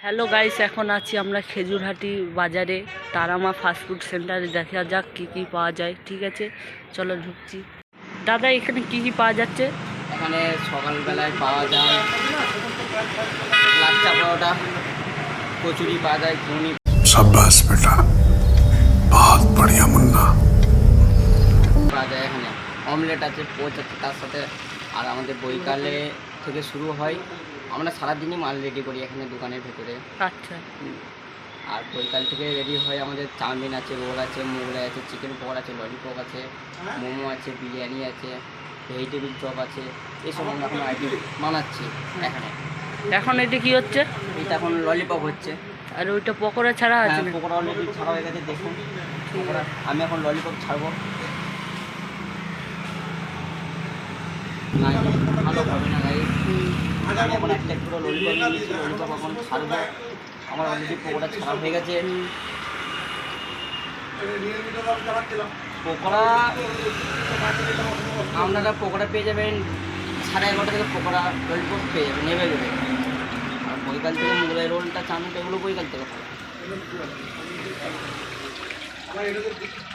Hello guys, এখন আছি আমরা খেজুরহাটি বাজারে তারামা ফাস্টফুড সেন্টারে। দেখা যাক কি কি পাওয়া যায়। ঠিক আছে, চলো ঢুকছি। দাদা, এখানে কি কি পাওয়া যাচ্ছে? এখানে সকালবেলায় পাওয়া যায় লাচ্চা পরোটা, কচুরি পাওয়া যায়, ঘুগনি शाबाश बेटा, बहुत बढ़िया मुन्ना। পাওয়া যায়। এখানে অমলেট আছে, পোচ আছে তার সাথে। আর আমাদের বৈকালে থেকে শুরু হয়, আমরা সারাদিনই মাল রেডি করি এখানে দোকানের ভেতরে। আচ্ছা, আর বৈকাল থেকে রেডি হয় আমাদের চাউমিন আছে, রোল আছে, মোগলাই আছে, চিকেন পকোড়া আছে, ললিপপ আছে, মোমো আছে, বিরিয়ানি আছে, ভেজিটেবিল চপ আছে। এইসব আমরা এখন আইটেম বানাচ্ছি এখানে। এখন এটা কি হচ্ছে? এটা এখন ললিপপ হচ্ছে। আর ওইটা পকোড়া ছাড়া আছে না? পকোড়া অলরেডি ছাড়া হয়ে গেছে, দেখুন পকোড়া। আমি এখন ললিপপ ছাড়বো। না, ভালো হবে না গাই। আমি এখন একটা পুরো ললিপপ নিয়েছি, ললিপপ এখন ছাড়বো। আমার অলরেডি পকোড়া ছাড়া হয়ে গেছে। পকোড়া আপনারা পকোড়া পেয়ে যাবেন 11:30 থেকে। পকোড়া ললিপপ পেয়ে যাবেন অ্যাভেলেবেল। আর বৈকাল থেকে মোগলাই রোলটা, চাউমিনটা এগুলো বৈকাল থেকে পাবেন।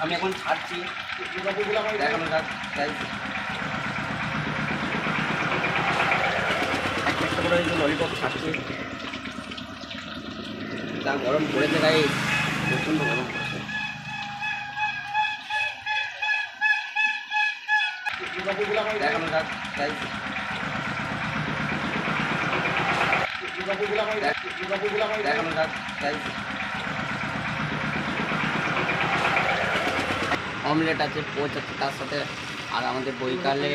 আমি এখন ছাড়ছি, দেখানো যাক গাইস। একটা করে ললিপপ ছাড়ছি। যা গরম পড়েছে গাইস, প্রচণ্ড গরম পড়েছে। দেখানো যাক গাইস। দেখানো যাক গাইস। অমলেট আছে, পোচ আছে তার সাথে। আর আমাদের বৈকালে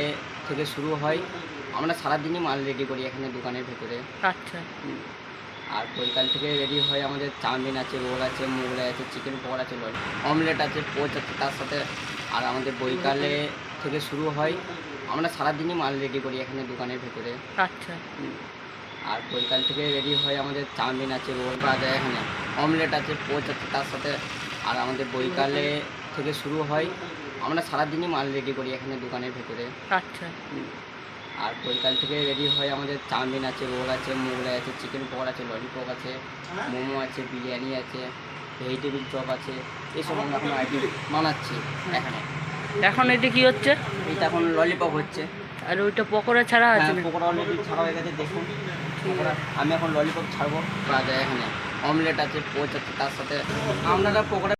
থেকে শুরু হয়, আমরা সারাদিনই মাল রেডি করি এখানে দোকানের ভেতরে। আচ্ছা, আর বৈকাল থেকে রেডি হয় আমাদের চাউমিন আছে, রোল আছে, মোগলাই আছে, চিকেন পকোড়া আছে, অমলেট আছে, পোচ আছে তার সাথে। আর আমাদের বৈকালে থেকে শুরু হয়, আমরা সারাদিনই মাল রেডি করি এখানে দোকানের ভেতরে। আচ্ছা, আর বৈকাল থেকে রেডি হয় আমাদের চাউমিন আছে, রোল পাওয়া যায় এখানে, অমলেট আছে, পোচ আছে তার সাথে। আর আমাদের বৈকালে থেকে শুরু হয়, আমরা সারাদিনই মাল রেডি করি এখানে দোকানের ভেতরে। আচ্ছা, আর বৈকাল থেকে রেডি হয় আমাদের চাউমিন আছে, রোল আছে, মোগলাই আছে, চিকেন পকোড়া আছে, ললিপপ আছে, মোমো আছে, বিরিয়ানি আছে, ভেজিটেবিল চপ আছে। এইসব আমরা এখন আইটেম বানাচ্ছি এখানে। এখন এটা কি হচ্ছে? এটা এখন ললিপপ হচ্ছে। আর ওইটা পকোড়া ছাড়া আছে না? পকোড়া অলরেডি ছাড়া হয়ে গেছে, দেখুন পকোড়া। আমি এখন ললিপপ ছাড়বো। পাওয়া যায় এখানে অমলেট আছে, পোচ আছে তার সাথে। আপনারা পকোড়া